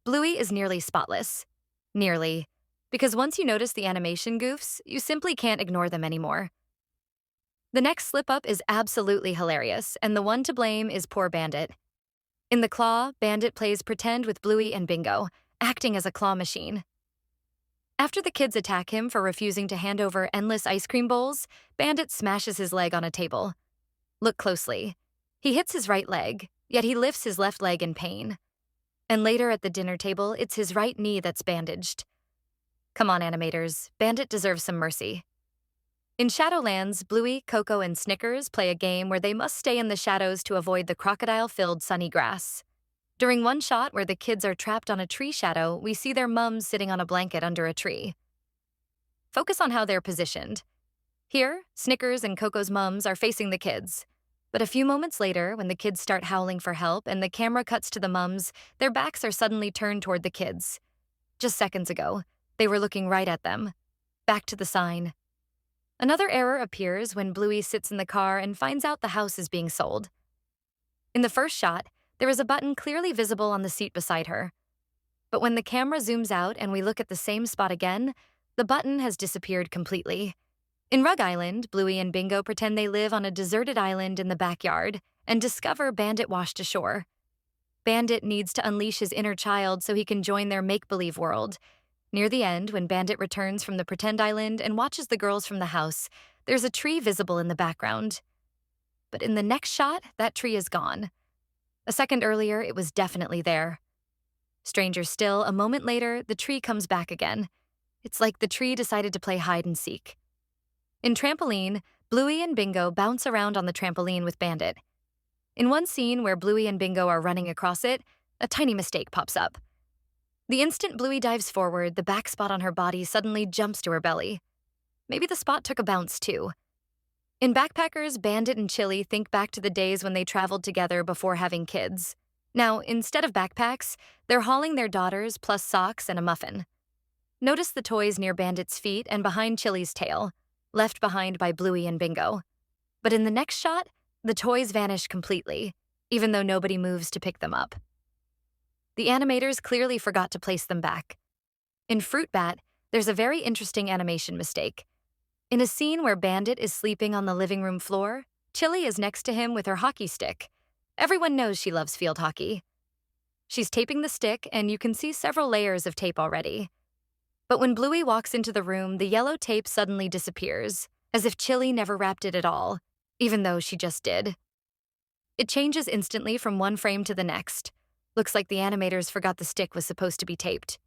Bluey is nearly spotless. Nearly. Because once you notice the animation goofs, you simply can't ignore them anymore. The next slip-up is absolutely hilarious, and the one to blame is poor Bandit. In The Claw, Bandit plays pretend with Bluey and Bingo, acting as a claw machine. After the kids attack him for refusing to hand over endless ice cream bowls, Bandit smashes his leg on a table. Look closely. He hits his right leg, yet he lifts his left leg in pain. And later at the dinner table, it's his right knee that's bandaged. Come on, animators. Bandit deserves some mercy. In Shadowlands, Bluey, Coco, and Snickers play a game where they must stay in the shadows to avoid the crocodile-filled sunny grass. During one shot where the kids are trapped on a tree shadow, we see their mums sitting on a blanket under a tree. Focus on how they're positioned. Here, Snickers and Coco's mums are facing the kids. But a few moments later, when the kids start howling for help and the camera cuts to the mums, their backs are suddenly turned toward the kids. Just seconds ago, they were looking right at them. Back to the sign. Another error appears when Bluey sits in the car and finds out the house is being sold. In the first shot, there is a button clearly visible on the seat beside her. But when the camera zooms out and we look at the same spot again, the button has disappeared completely. In Rug Island, Bluey and Bingo pretend they live on a deserted island in the backyard and discover Bandit washed ashore. Bandit needs to unleash his inner child so he can join their make-believe world. Near the end, when Bandit returns from the pretend island and watches the girls from the house, there's a tree visible in the background. But in the next shot, that tree is gone. A second earlier, it was definitely there. Stranger still, a moment later, the tree comes back again. It's like the tree decided to play hide and seek. In Trampoline, Bluey and Bingo bounce around on the trampoline with Bandit. In one scene where Bluey and Bingo are running across it, a tiny mistake pops up. The instant Bluey dives forward, the back spot on her body suddenly jumps to her belly. Maybe the spot took a bounce, too. In Backpackers, Bandit and Chili think back to the days when they traveled together before having kids. Now, instead of backpacks, they're hauling their daughters plus socks and a muffin. Notice the toys near Bandit's feet and behind Chili's tail, left behind by Bluey and Bingo. But in the next shot, the toys vanish completely, even though nobody moves to pick them up. The animators clearly forgot to place them back. In Fruit Bat, there's a very interesting animation mistake. In a scene where Bandit is sleeping on the living room floor, Chili is next to him with her hockey stick. Everyone knows she loves field hockey. She's taping the stick, and you can see several layers of tape already. But when Bluey walks into the room, the yellow tape suddenly disappears, as if Chili never wrapped it at all, even though she just did. It changes instantly from one frame to the next. Looks like the animators forgot the stick was supposed to be taped.